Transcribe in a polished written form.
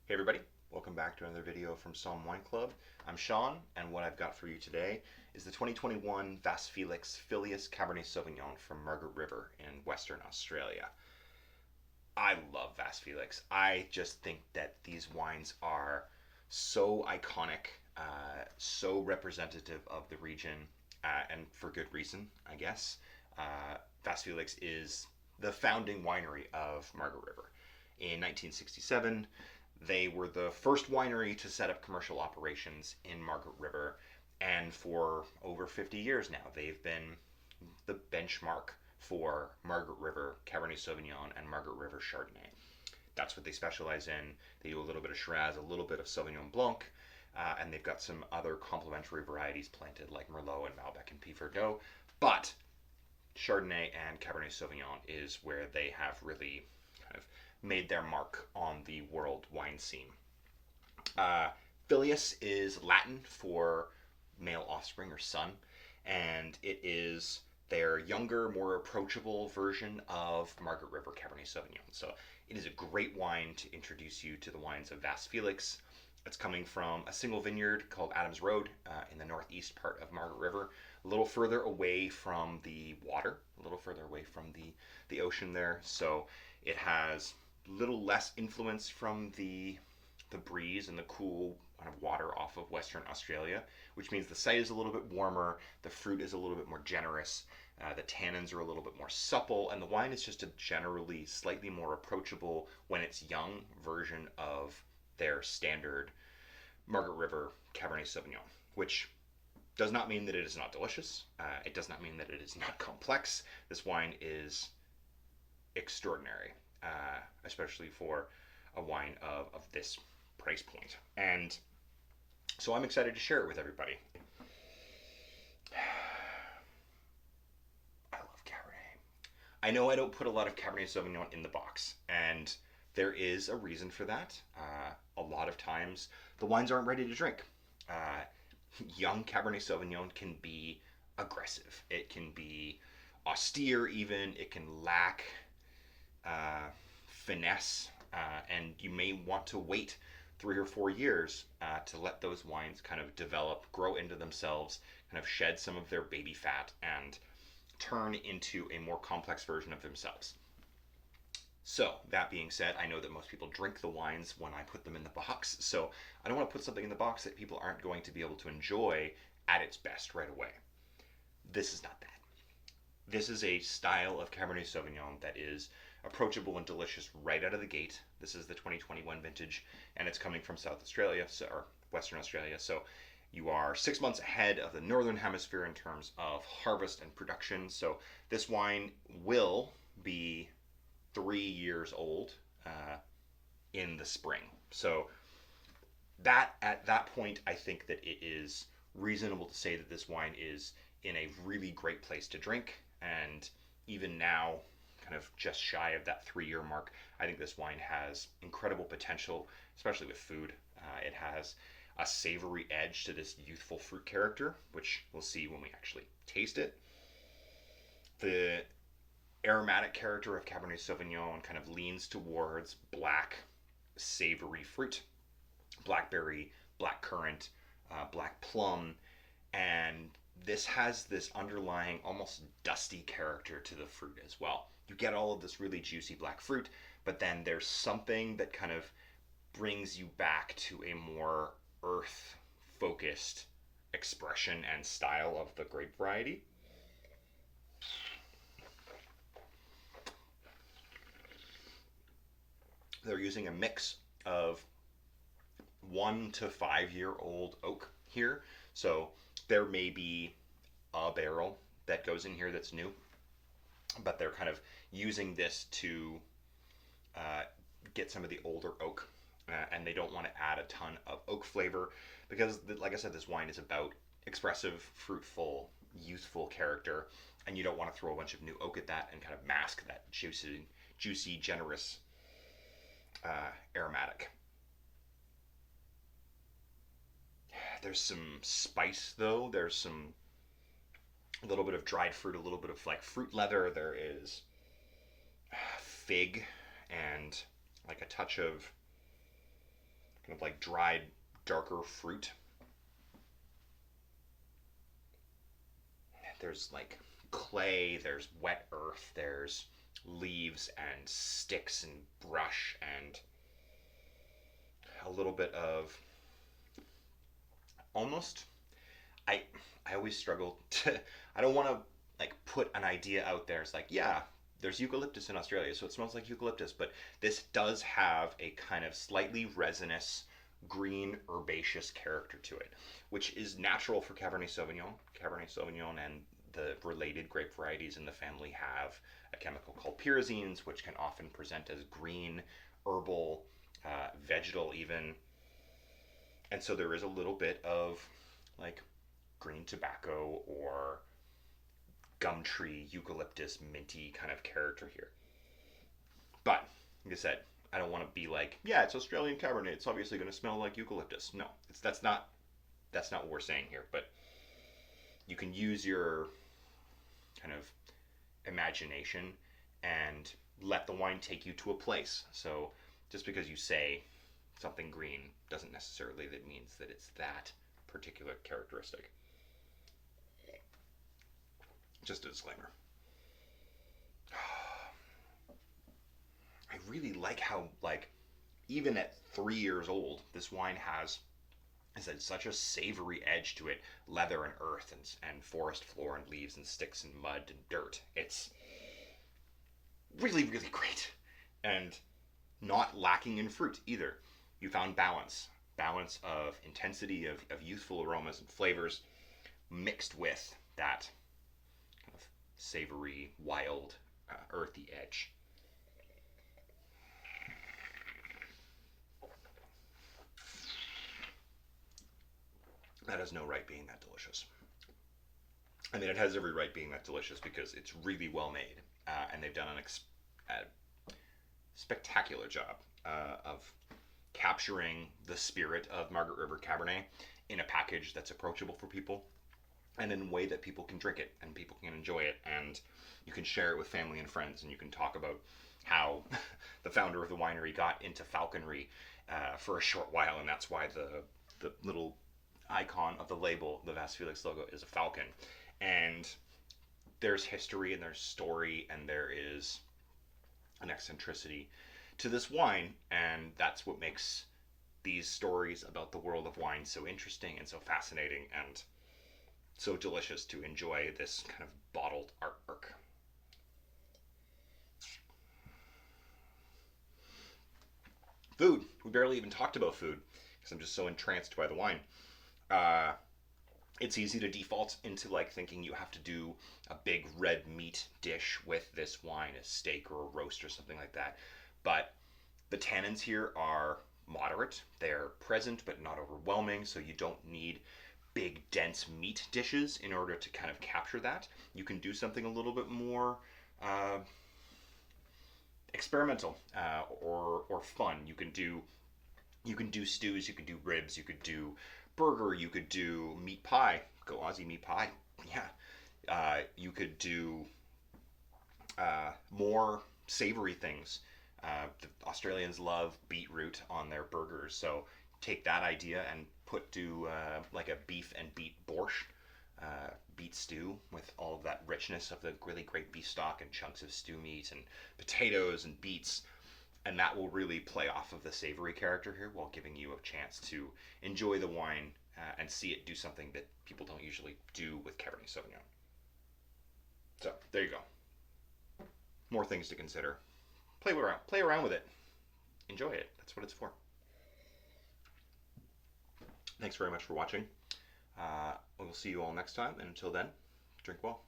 Hey everybody, welcome back to another video from Somm Wine Club. I'm Sean, and what I've got for you today is the 2021 Vasse Felix Filius Cabernet Sauvignon from Margaret River in Western Australia. I love Vasse Felix. I just think that these wines are so iconic, so representative of the region, and for good reason, I guess. Vasse Felix is the founding winery of Margaret River. In 1967, they were the first winery to set up commercial operations in Margaret River, and for over 50 years now, they've been the benchmark for Margaret River Cabernet Sauvignon and Margaret River Chardonnay. That's what they specialize in. They do a little bit of Shiraz, a little bit of Sauvignon Blanc, and they've got some other complementary varieties planted like Merlot and Malbec and Pied Verdot. But Chardonnay and Cabernet Sauvignon is where they have really kind of made their mark on the world wine scene. Filius is Latin for male offspring or son, and it is their younger, more approachable version of Margaret River Cabernet Sauvignon. So it is a great wine to introduce you to the wines of Vasse Felix. It's coming from a single vineyard called Adams Road in the northeast part of Margaret River, a little further away from the water, a little further away from the ocean there. So it has little less influence from the breeze and the cool kind of water off of Western Australia, which means the site is a little bit warmer, the fruit is a little bit more generous, the tannins are a little bit more supple, and the wine is just a generally slightly more approachable when it's young version of their standard Margaret River Cabernet Sauvignon, which does not mean that it is not delicious. It does not mean that it is not complex. This wine is extraordinary, especially for a wine of this price point. And so I'm excited to share it with everybody. I love Cabernet. I know I don't put a lot of Cabernet Sauvignon in the box, and there is a reason for that. A lot of times the wines aren't ready to drink. Young Cabernet Sauvignon can be aggressive. It can be austere even. It can lack finesse, and you may want to wait 3 or 4 years to let those wines kind of develop, grow into themselves, kind of shed some of their baby fat, and turn into a more complex version of themselves. So, that being said, I know that most people drink the wines when I put them in the box, so I don't want to put something in the box that people aren't going to be able to enjoy at its best right away. This is not that. This is a style of Cabernet Sauvignon that is approachable and delicious right out of the gate. This is the 2021 vintage, and it's coming from South Australia, or Western Australia, so you are 6 months ahead of the Northern Hemisphere in terms of harvest and production. So this wine will be 3 years old in the spring. So that at that point, I think that it is reasonable to say that this wine is in a really great place to drink. And even now, kind of just shy of that 3-year mark, I think this wine has incredible potential, especially with food. It has a savory edge to this youthful fruit character, which we'll see when we actually taste it. The aromatic character of Cabernet Sauvignon kind of leans towards black, savory fruit, blackberry, blackcurrant, black plum, and this has this underlying almost dusty character to the fruit as well. You get all of this really juicy black fruit, but then there's something that kind of brings you back to a more earth focused expression and style of the grape variety. They're using a mix of 1 to 5 year old oak here. So there may be a barrel that goes in here that's new, but they're kind of using this to get some of the older oak, and they don't want to add a ton of oak flavor because, like I said, this wine is about expressive, fruitful, youthful character, and you don't want to throw a bunch of new oak at that and kind of mask that juicy, generous aromatic. There's some spice though. There's a little bit of dried fruit, a little bit of like fruit leather. There is fig and like a touch of kind of like dried, darker fruit. There's like clay, there's wet earth, there's leaves and sticks and brush and a little bit of almost I I always struggle to I don't want to like put an idea out there. It's like, yeah, there's eucalyptus in Australia, so it smells like eucalyptus, but this does have a kind of slightly resinous green herbaceous character to it, which is natural for Cabernet Sauvignon. Cabernet Sauvignon and the related grape varieties in the family have a chemical called pyrazines, which can often present as green, herbal, vegetal even. And so there is a little bit of like green tobacco or gum tree, eucalyptus, minty kind of character here. But like I said, I don't want to be like, yeah, it's Australian Cabernet. It's obviously going to smell like eucalyptus. No, that's not what we're saying here. But you can use your kind of imagination and let the wine take you to a place. So just because you say something green doesn't necessarily that means that it's that particular characteristic. Just a disclaimer. I really like how like even at 3 years old, this wine has such a savory edge to it, leather and earth and forest floor and leaves and sticks and mud and dirt. It's really, really great. And not lacking in fruit either. You found balance of intensity, of youthful aromas and flavors mixed with that kind of savory, wild, earthy edge. That has no right being that delicious. I mean, it has every right being that delicious because it's really well made, and they've done a spectacular job of capturing the spirit of Margaret River Cabernet in a package that's approachable for people, and in a way that people can drink it and people can enjoy it, and you can share it with family and friends, and you can talk about how the founder of the winery got into falconry for a short while, and that's why the little icon of the label, the Vasse Felix logo, is a falcon. And there's history and there's story and there is an eccentricity to this wine, and that's what makes these stories about the world of wine so interesting and so fascinating and so delicious to enjoy this kind of bottled artwork. Food. We barely even talked about food because I'm just so entranced by the wine. Uh, it's easy to default into like thinking you have to do a big red meat dish with this wine, a steak or a roast or something like that. But the tannins here are moderate. They're present but not overwhelming, so you don't need big dense meat dishes in order to kind of capture that. You can do something a little bit more experimental or fun. You can do stews, you could do ribs, you could do burger, you could do meat pie. Go Aussie meat pie. Yeah. You could do more savory things. The Australians love beetroot on their burgers, so take that idea and do like a beef and beet borscht, beet stew with all of that richness of the really great beef stock and chunks of stew meat and potatoes and beets, and that will really play off of the savory character here while giving you a chance to enjoy the wine and see it do something that people don't usually do with Cabernet Sauvignon. So there you go. More things to consider. Play around with it. Enjoy it. That's what it's for. Thanks very much for watching. We'll see you all next time, and until then, drink well.